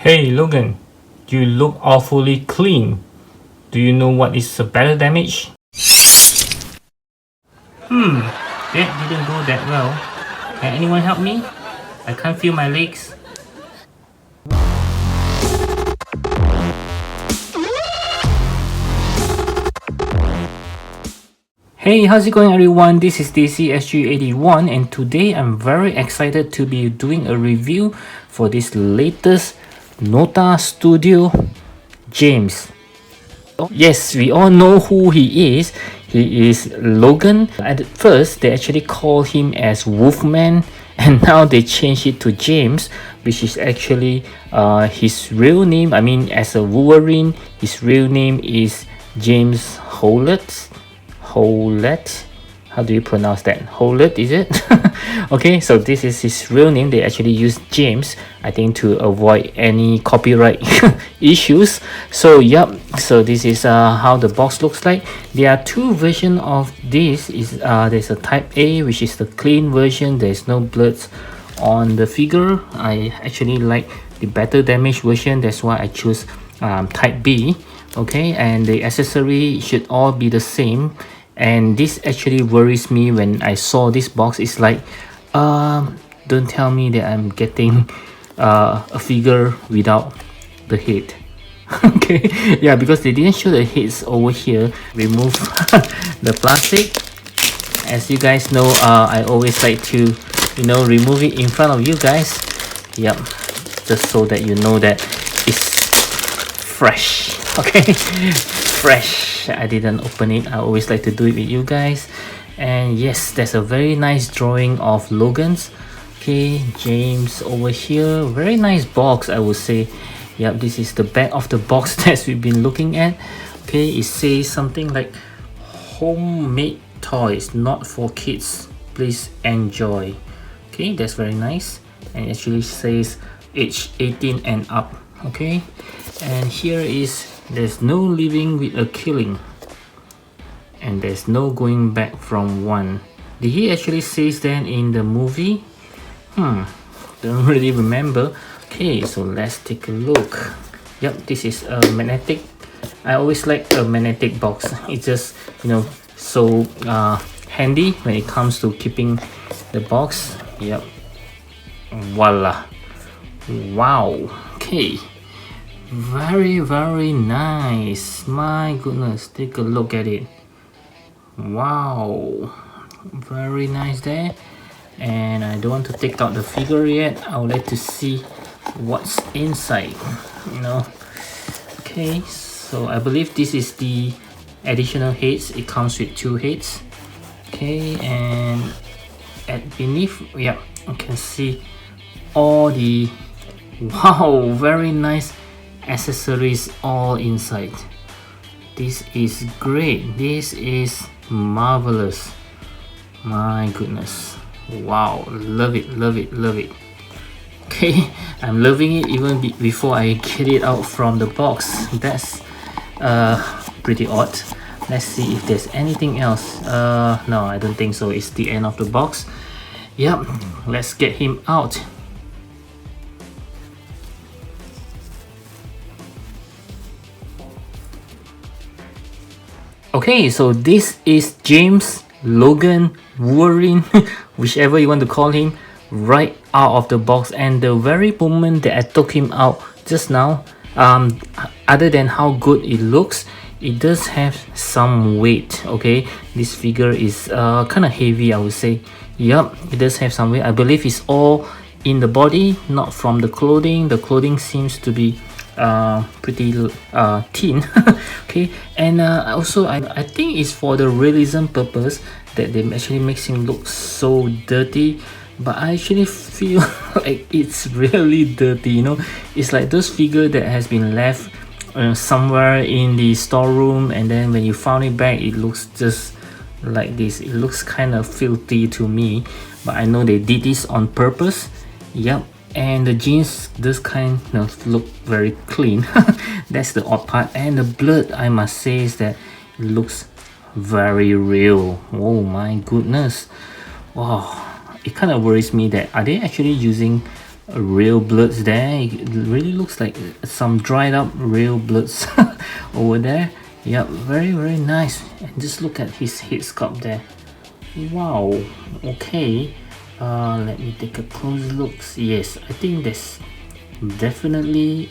Hey Logan, you look awfully clean. Do you know what is a battle damage? That didn't go that well. Can anyone help me? I can't feel my legs. Hey, how's it going everyone? This is DCSG81 and today I'm very excited to be doing a review for this latest NOTA Studio James. Yes, we all know who he is. He is Logan. At first, they actually call him as Wolfman, and now they changed it to James, which is actually his real name. I mean, as a Wolverine, his real name is James Howlett. How do you pronounce that? Howlett, is it? Okay, so this is his real name. They actually use James, I think, to avoid any copyright issues. So yep, so this is how the box looks like. There are two versions of this. There's a type A, which is the clean version. There's no bloods on the figure. I actually like the battle damage version. That's why I choose type B. Okay, and the accessory should all be the same. And this actually worries me when I saw this box. It's like, don't tell me that I'm getting a figure without the head. Okay, yeah, because they didn't show the heads over here. Remove the plastic. As you guys know, I always like to, remove it in front of you guys. Yep, just so that you know that it's fresh. Okay, fresh. I didn't open it. I always like to do it with you guys. And yes, there's a very nice drawing of Logan's. Okay, James over here. Very nice box, I would say. Yep, this is the back of the box that we've been looking at. Okay, it says something like homemade toys, not for kids. Please enjoy. Okay, that's very nice. And it actually says age 18 and up. Okay, and here is there's no living with a killing, and there's no going back from one. Did he actually say that in the movie? Don't really remember. Okay, so let's take a look. Yep, this is a magnetic. I always like a magnetic box. It's just, so handy when it comes to keeping the box. Yep, voila. Wow. Okay, very nice. My goodness, take a look at it. Wow, very nice there. And I don't want to take out the figure yet. I would like to see what's inside, Okay, so I believe this is the additional heads. It comes with two heads. Okay, and at beneath, yeah, you can see all the very nice accessories all inside. This is great. This is marvelous. My goodness. Wow, love it. Okay, I'm loving it even before I get it out from the box. That's pretty odd. Let's see if there's anything else. No, I don't think so. It's the end of the box. Yep, let's get him out. Okay, so this is James, Logan, Wolverine, whichever you want to call him, right out of the box. And the very moment that I took him out just now, other than how good it looks, it does have some weight. Okay, this figure is kind of heavy, I would say. Yep, it does have some weight. I believe it's all in the body, not from the clothing. The clothing seems to be pretty thin. Okay, and also I think it's for the realism purpose that they actually makes him look so dirty, but I actually feel like it's really dirty. It's like those figure that has been left somewhere in the storeroom, and then when you found it back, it looks just like this. It looks kind of filthy to me, but I know they did this on purpose. Yep. And the jeans does kind of look very clean. That's the odd part. And the blood, I must say, is that it looks very real. Oh my goodness. Wow, it kind of worries me that are they actually using real bloods there. It really looks like some dried up real bloods over there. Yep, very nice. And just look at his head sculpt there. Wow. Okay, let me take a close look. Yes, I think there's definitely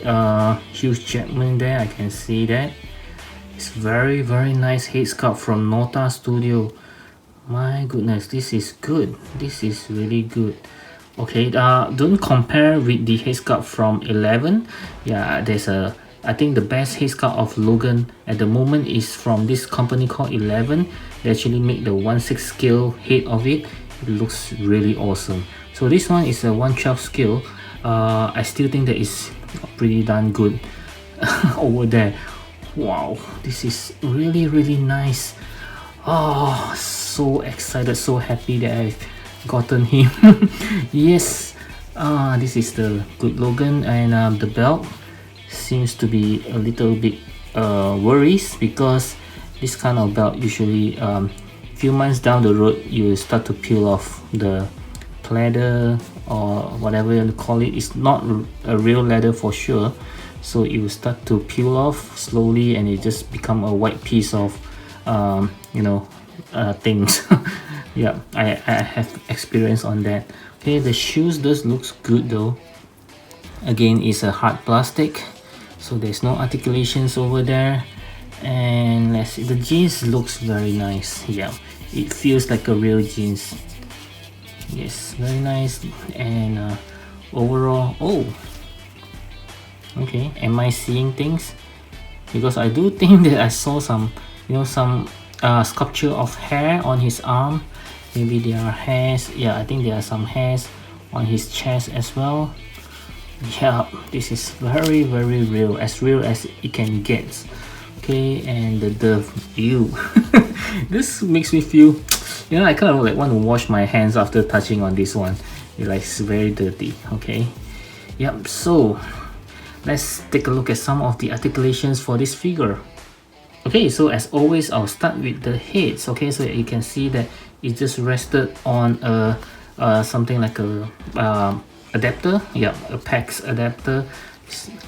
Hugh Jackman there. I can see that. It's very nice head sculpt from NOTA Studio. My goodness, this is good. This is really good. Okay, don't compare with the head sculpt from 11. Yeah, there's a, I think the best head sculpt of Logan at the moment is from this company called 11. They actually make the 1/6 scale head of it. It looks really awesome. So this one is a 1/12 scale. I still think that is pretty darn good over there. Wow, this is really nice. Oh, so excited, so happy that I've gotten him. Yes, this is the good Logan, and the belt seems to be a little bit worries, because this kind of belt usually few months down the road you start to peel off the leather or whatever you want to call it. It's not a real leather for sure, so it will start to peel off slowly and it just become a white piece of you know, things. Yeah, I have experience on that. Okay, the shoes does looks good though. Again, it's a hard plastic, so there's no articulations over there. And let's see, the jeans looks very nice. Yeah, it feels like a real jeans. Yes, very nice. And overall, oh, okay, am I seeing things? Because I do think that I saw some, you know, some sculpture of hair on his arm. Maybe there are hairs. Yeah, I think there are some hairs on his chest as well. Yeah, this is very real, as real as it can get. Okay, and the view. This makes me feel, you know, I kind of like want to wash my hands after touching on this one. It's very dirty. Okay, yep. So let's take a look at some of the articulations for this figure. Okay, so as always, I'll start with the heads. Okay, so you can see that it just rested on a something like a adapter. Yeah, a PAX adapter.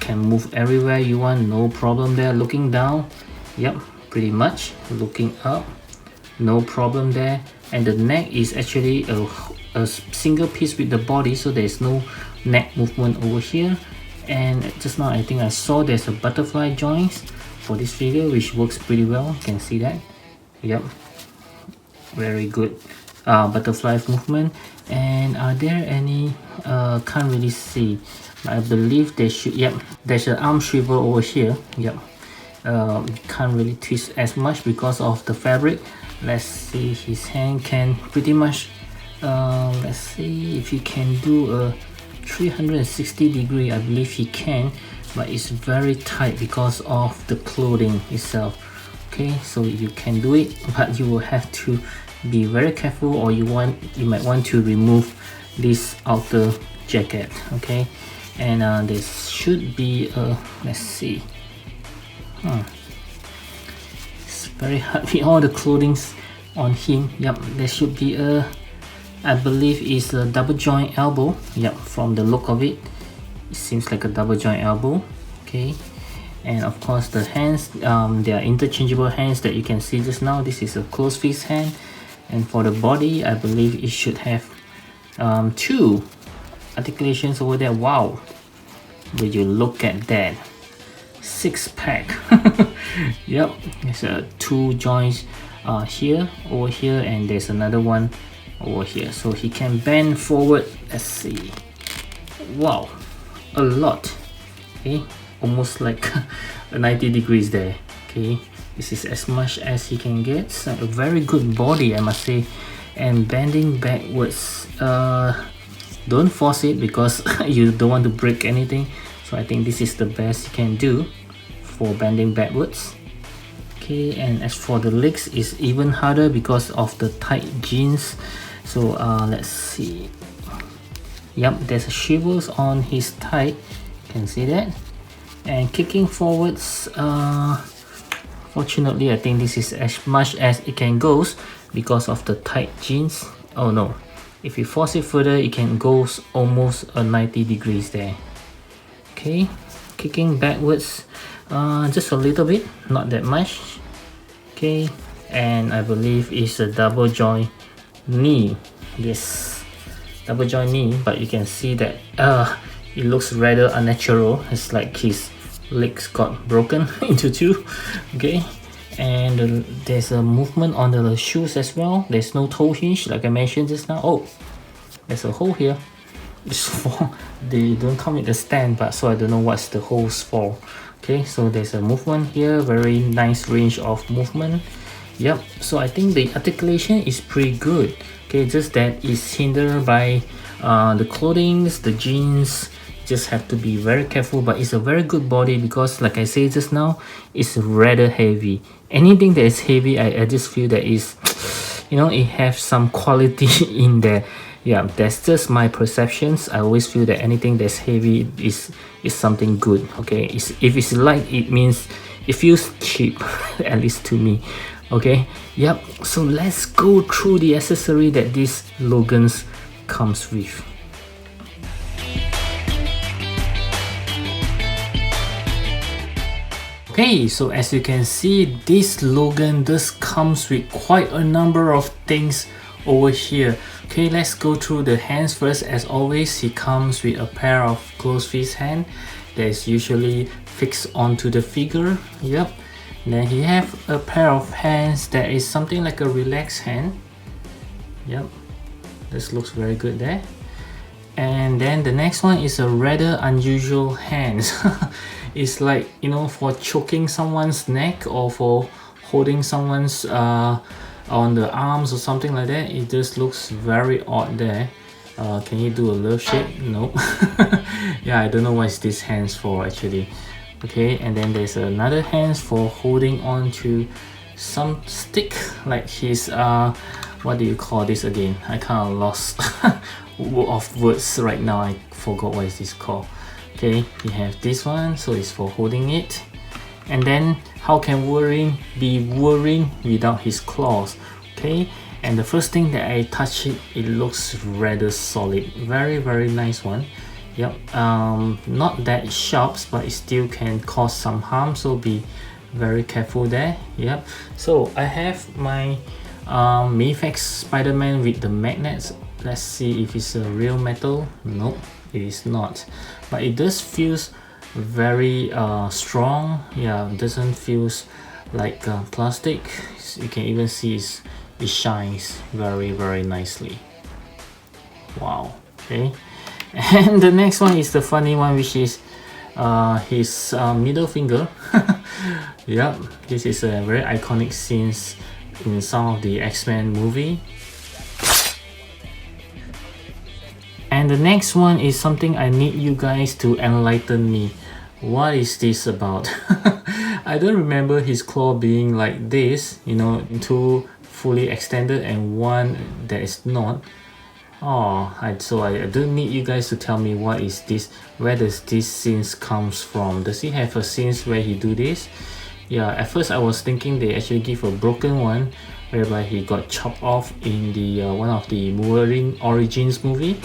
Can move everywhere you want, no problem there. Looking down, yep, pretty much. Looking up, no problem there. And the neck is actually a single piece with the body, so there's no neck movement over here. And just now I think I saw there's a butterfly joints for this figure, which works pretty well. You can see that. Yep, very good butterfly movement. And are there any can't really see, I believe there should, yep, there's an arm swivel over here. Yep, can't really twist as much because of the fabric. Let's see, his hand can pretty much let's see if he can do a 360 degree. I believe he can, but it's very tight because of the clothing itself. Okay, so you can do it, but you will have to be very careful, or you might want to remove this outer jacket. Okay, and there should be a, let's see, it's very hard with all the clothing on him. Yep, there should be a, I believe is a double joint elbow. Yep, from the look of it, it seems like a double joint elbow. Okay, and of course the hands, they are interchangeable hands that you can see just now. This is a closed fist hand. And for the body, I believe it should have two articulations over there. Wow, would you look at that, six pack. Yep, there's two joints here, over here, and there's another one over here, so he can bend forward. Let's see, wow, a lot. Okay, almost like 90 degrees there. Okay, this is as much as he can get. So a very good body, I must say. And bending backwards, don't force it because you don't want to break anything. So I think this is the best you can do for bending backwards. Okay, and as for the legs, it's even harder because of the tight jeans. So let's see. Yep, there's shivers on his thigh. You can see that. And kicking forwards, fortunately, I think this is as much as it can goes because of the tight jeans. Oh no, If you force it further, it can go almost a 90 degrees there. Okay, kicking backwards just a little bit, not that much. Okay, and I believe it's a double joint knee. Yes, double joint knee, but you can see that it looks rather unnatural. It's like his legs got broken into two. Okay, and there's a movement on the shoes as well. There's no toe hinge like I mentioned just now. Oh, there's a hole here. It's for, they don't come with the stand, but so I don't know what's the holes for. Okay, so there's a movement here, very nice range of movement. Yep, so I think the articulation is pretty good. Okay, just that it's hindered by the clothings, the jeans. Just have to be very careful, but it's a very good body because like I said just now, it's rather heavy. Anything that is heavy, I just feel that is, you know, it has some quality in there. Yeah, that's just my perceptions. I always feel that anything that's heavy is something good. Okay, if it's light, it means it feels cheap, at least to me. Okay, yep, so let's go through the accessory that this Logan's comes with. Okay, so as you can see, this Logan does comes with quite a number of things over here. Okay, let's go through the hands first. As always, he comes with a pair of closed fist hand that is usually fixed onto the figure. Yep. Then he have a pair of hands that is something like a relaxed hand. Yep, this looks very good there. And then the next one is a rather unusual hands. It's like, you know, for choking someone's neck or for holding someone's on the arms or something like that. It just looks very odd there. Can you do a love shape? Nope. Yeah, I don't know what is this hands for actually. Okay, and then there's another hands for holding on to some stick, like his what do you call this again? I kind of lost of words right now. I forgot what is this called. Okay, you have this one, so it's for holding it. And then how can Wolverine be Wolverine without his claws? Okay, and the first thing that I touch it, it looks rather solid. Very nice one. Yep, not that sharp, but it still can cause some harm, so be very careful there. Yep, so I have my Mayfax Spider-Man with the magnets. Let's see if it's a real metal. Nope, it is not, but it does feels very strong. Yeah, it doesn't feels like plastic. You can even see it shines very nicely. Wow. Okay. And the next one is the funny one, which is his middle finger. Yep, this is a very iconic scene in some of the X-Men movie. And the next one is something I need you guys to enlighten me. What is this about? I don't remember his claw being like this, you know, two fully extended and one that is not. Oh, so I don't need you guys to tell me what is this, where does this scene comes from. Does he have a scene where he do this? Yeah, at first I was thinking they actually give a broken one whereby he got chopped off in the one of the Wolverine Origins movie.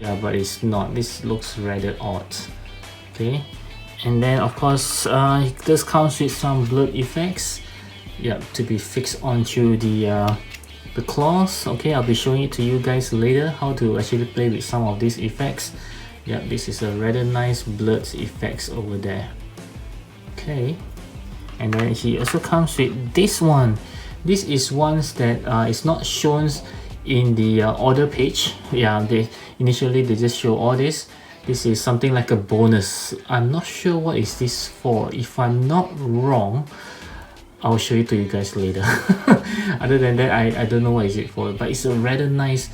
Yeah, but it's not. This looks rather odd. Okay. And then of course this comes with some blood effects, yeah, to be fixed onto the claws. Okay, I'll be showing it to you guys later how to actually play with some of these effects. Yeah, this is a rather nice blood effects over there. Okay, and then he also comes with this one. This is ones that is not shown in the order page. Yeah, they just show all this. This is something like a bonus. I'm not sure what is this for. If I'm not wrong, I'll show it to you guys later. Other than that, I don't know what is it for, but it's a rather nice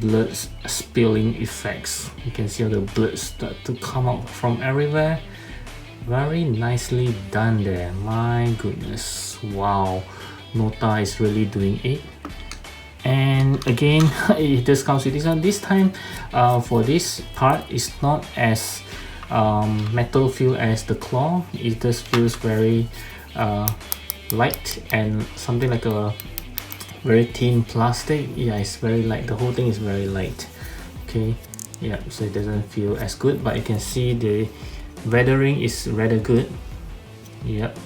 blood spilling effects. You can see how the blood start to come out from everywhere. Very nicely done there. My goodness, wow, NOTA is really doing it. And again, it just comes with this one. This time for this part, it's not as metal feel as the claw. It just feels very light and something like a very thin plastic. Yeah, it's very light. The whole thing is very light. Okay, yeah, so it doesn't feel as good, but you can see the weathering is rather good. Yep.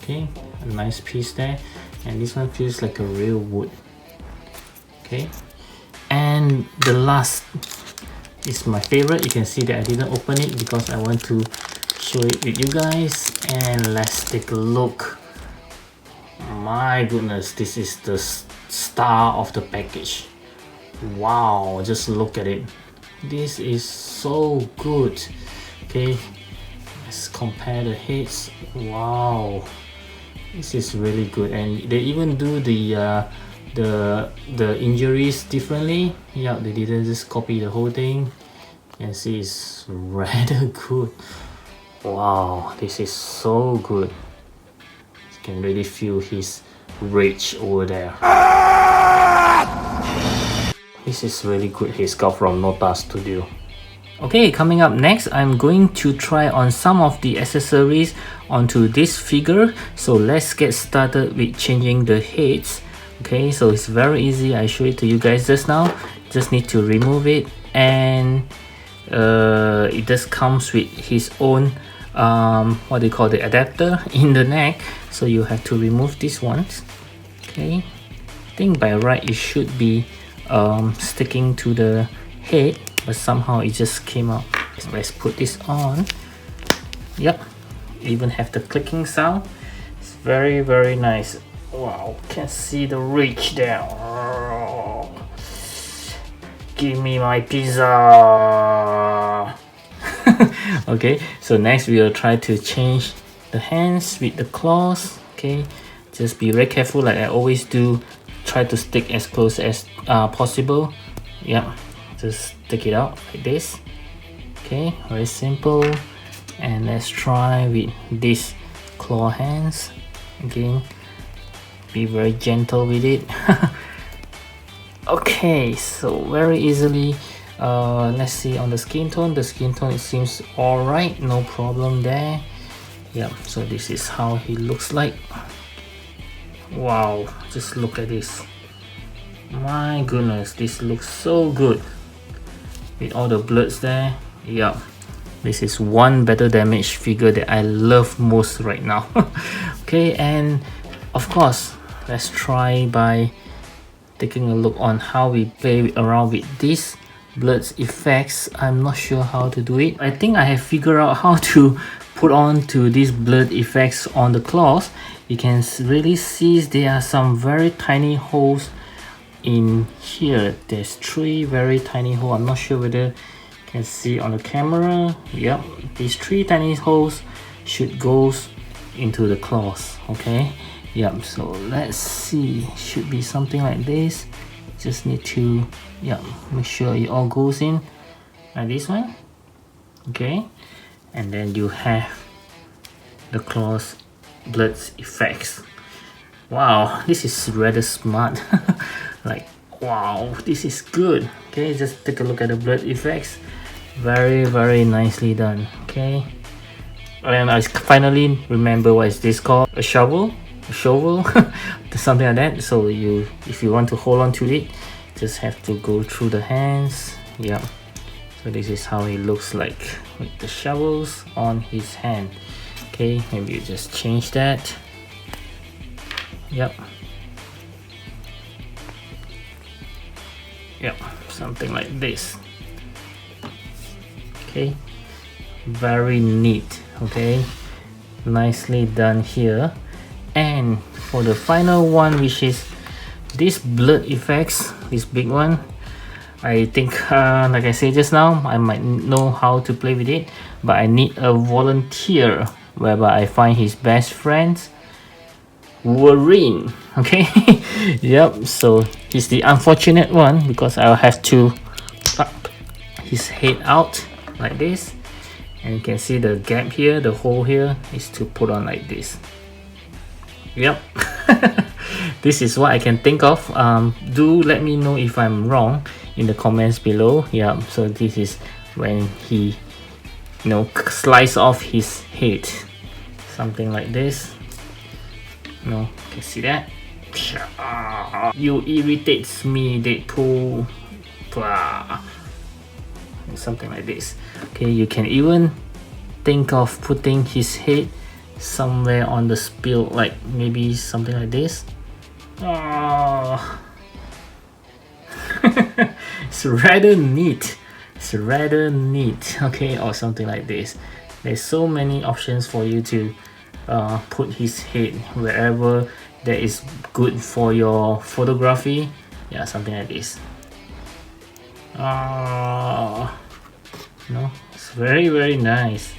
Okay, a nice piece there, and this one feels like a real wood. Okay, and the last is my favorite. You can see that I didn't open it because I want to show it with you guys, and let's take a look. My goodness, this is the star of the package. Wow, just look at it. This is so good. Okay, let's compare the heads. Wow, this is really good, and they even do the injuries differently. Yeah, they didn't just copy the whole thing. You can see it's rather good. Wow, this is so good. You can really feel his rage over there. This is really good hairstyle from NOTA Studio. Okay, coming up next, I'm going to try on some of the accessories onto this figure. So let's get started with changing the heads. Okay, so it's very easy. I showed it to you guys just now. Just need to remove it, and it just comes with his own what do you call the adapter in the neck. So you have to remove this one. Okay, I think by right it should be sticking to the head, but somehow it just came out. So let's put this on. Yep, even have the clicking sound. It's very, very nice. Wow, can see the reach there. Oh, give me my pizza. Okay, so next we will try to change the hands with the claws. Okay, just be very careful like I always do. Try to stick as close as possible. Yeah, just take it out like this. Okay, very simple. And let's try with these claw hands. Again, be very gentle with it. Okay, so very easily. Let's see on the skin tone. The skin tone, it seems alright, no problem there. Yeah, so this is how he looks like. Wow, just look at this. My goodness, this looks so good with all the bloods there. Yeah, this is one battle damage figure that I love most right now. Okay, and of course, let's try by taking a look on how we play around with these bloods effects. I'm not sure how to do it. I think I have figured out how to put on to these blood effects on the claws. You can really see there are some very tiny holes in here. There's 3 very tiny holes. I'm not sure whether you can see on the camera. Yep, these 3 tiny holes should go into the claws. Okay, yep, so let's see. Should be something like this. Just need to make sure it all goes in like this one. Okay, and then you have the claws bloods effects. Wow, this is rather smart. Like, wow, this is good. Okay, just take a look at the blood effects. Very, very nicely done. Okay, and I finally remember what is this called. A shovel, something like that. So if you want to hold on to it, just have to go through the hands. Yeah, so this is how it looks like with the shovels on his hand. Okay, maybe you just change that. Yep, something like this. Okay, very neat. Okay, nicely done here. And for the final one, which is this blood effects, this big one, I think like I said just now, I might know how to play with it, but I need a volunteer whereby I find his best friends, Wolverine. Okay. Yep, so he's the unfortunate one because I'll have to pop his head out like this, and you can see the gap here, the hole here is to put on like this. Yep. This is what I can think of. Do let me know if I'm wrong in the comments below. Yeah, so this is when he slice off his head, something like this. No, can see that? You irritates me, Deadpool. Something like this. Okay, you can even think of putting his head somewhere on the spill, like maybe something like this. It's rather neat. It's rather neat. Okay, or something like this. There's so many options for you to put his head wherever that is good for your photography. Yeah, something like this. No, it's very nice.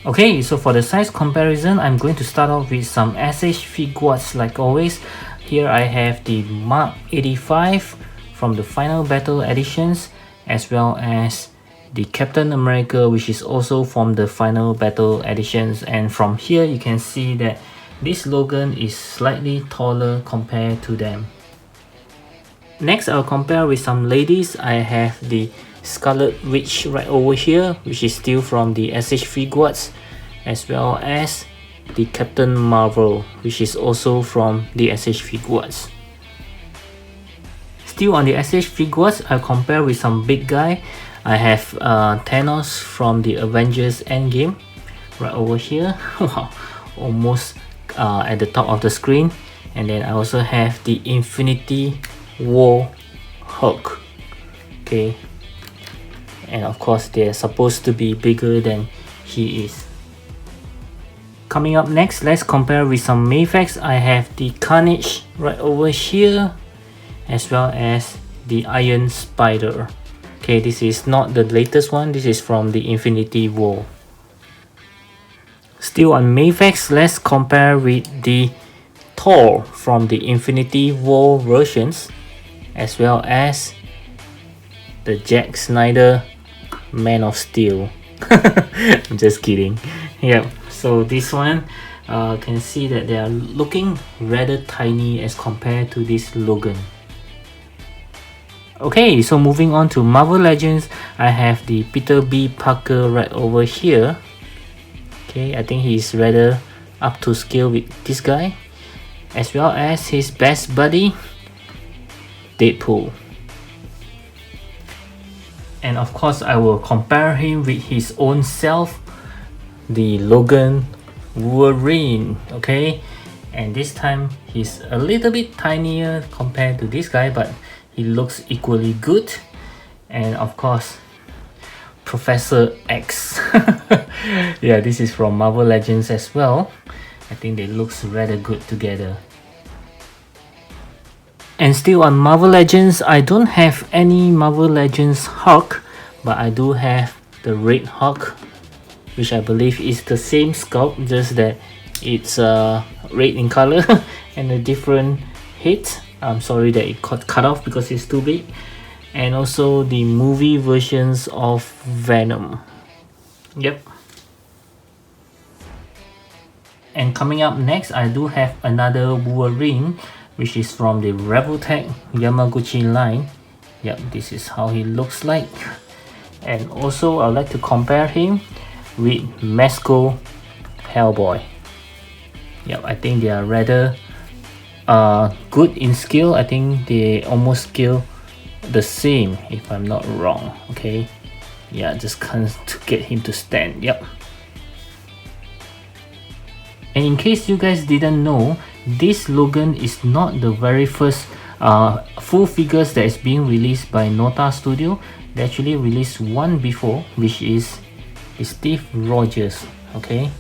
Okay, so for the size comparison, I'm going to start off with some SH figuarts like always. Here I have the Mark 85 from the Final Battle editions, as well as the Captain America, which is also from the Final Battle editions. And from here you can see that this Logan is slightly taller compared to them. Next, I'll compare with some ladies. I have the Scarlet Witch right over here, which is still from the SH figuarts, as well as the Captain Marvel, which is also from the SH figuarts. Still on the SH figuarts, I'll compare with some big guy. I have Thanos from the Avengers Endgame right over here. Wow, almost at the top of the screen. And then I also have the Infinity War Hulk. Okay, and of course they're supposed to be bigger than he is. Coming up next, let's compare with some Mayfax. I have the Carnage right over here, as well as the Iron Spider. Okay, this is not the latest one, this is from the Infinity War. Still on Mayfax, let's compare with the Thor from the Infinity War versions, as well as the Zack Snyder Man of Steel. I'm just kidding. Yep, so this one can see that they are looking rather tiny as compared to this Logan. Okay, so moving on to Marvel Legends, I have the Peter B. Parker right over here. Okay, I think he's rather up to scale with this guy, as well as his best buddy, Deadpool. And of course, I will compare him with his own self, the Logan Wolverine. Okay, and this time he's a little bit tinier compared to this guy, but he looks equally good. And of course, Professor X. Yeah, this is from Marvel Legends as well. I think they looks rather good together. And still on Marvel Legends, I don't have any Marvel Legends Hulk, but I do have the Red Hulk, which I believe is the same sculpt, just that it's red in color and a different head. I'm sorry that it got cut off because it's too big. And also the movie versions of Venom. Yep. And coming up next, I do have another Wolverine, which is from the Revoltech Yamaguchi line. Yep, this is how he looks like. And also I'd like to compare him with Mesco Hellboy. Yep, I think they are rather good in scale. I think they almost scale the same, if I'm not wrong. Okay, yeah, just can't to get him to stand. Yep. And in case you guys didn't know, this Logan is not the very first full figures that is being released by NOTA Studio. They actually released one before, which is Steve Rogers. Okay,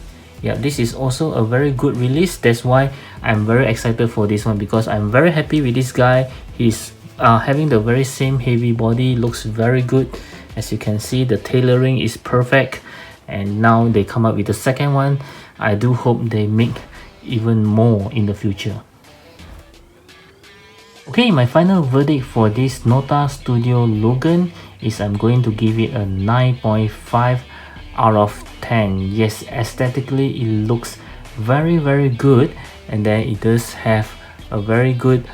yeah, this is also a very good release. That's why I'm very excited for this one, because I'm very happy with this guy. He's having the very same heavy body, looks very good. As you can see, the tailoring is perfect. And now they come up with the second one. I do hope they make even more in the future. Okay, my final verdict for this NOTA Studio Logan is I'm going to give it a 9.5 out of 10. Yes, aesthetically it looks very good, and then it does have a very good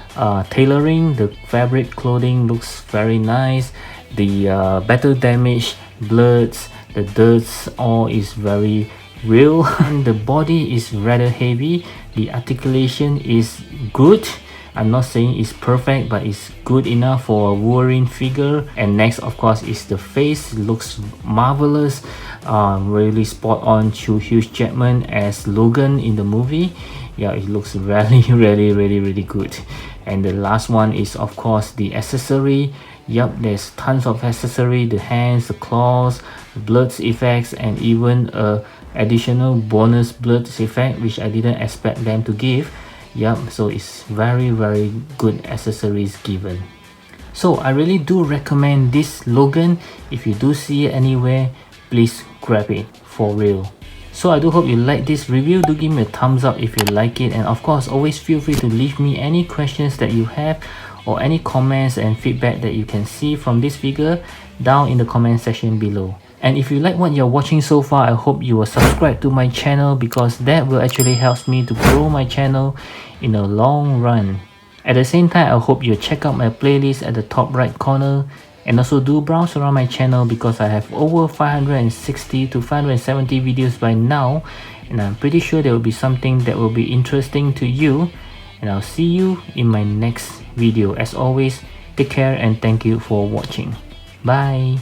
tailoring. The fabric clothing looks very nice. The battle damage, bloods, the dirts, all is very real. And the body is rather heavy. The articulation is good. I'm not saying it's perfect, but it's good enough for a Wolverine figure. And next, of course, is the face. It looks marvelous. Really spot on to Hugh Jackman as Logan in the movie. Yeah, it looks really good. And the last one is, of course, the accessory. Yep, there's tons of accessory, the hands, the claws, blood effects, and even a additional bonus blood effect, which I didn't expect them to give. Yep, so it's very good accessories given. So I really do recommend this Logan. If you do see it anywhere, please grab it for real. So I do hope you like this review. Do give me a thumbs up if you like it, and of course always feel free to leave me any questions that you have or any comments and feedback that you can see from this figure down in the comment section below. And if you like what you're watching so far, I hope you will subscribe to my channel, because that will actually help me to grow my channel in the long run. At the same time, I hope you check out my playlist at the top right corner, and also do browse around my channel, because I have over 560 to 570 videos by now, and I'm pretty sure there will be something that will be interesting to you. And I'll see you in my next video. As always, take care and thank you for watching. Bye.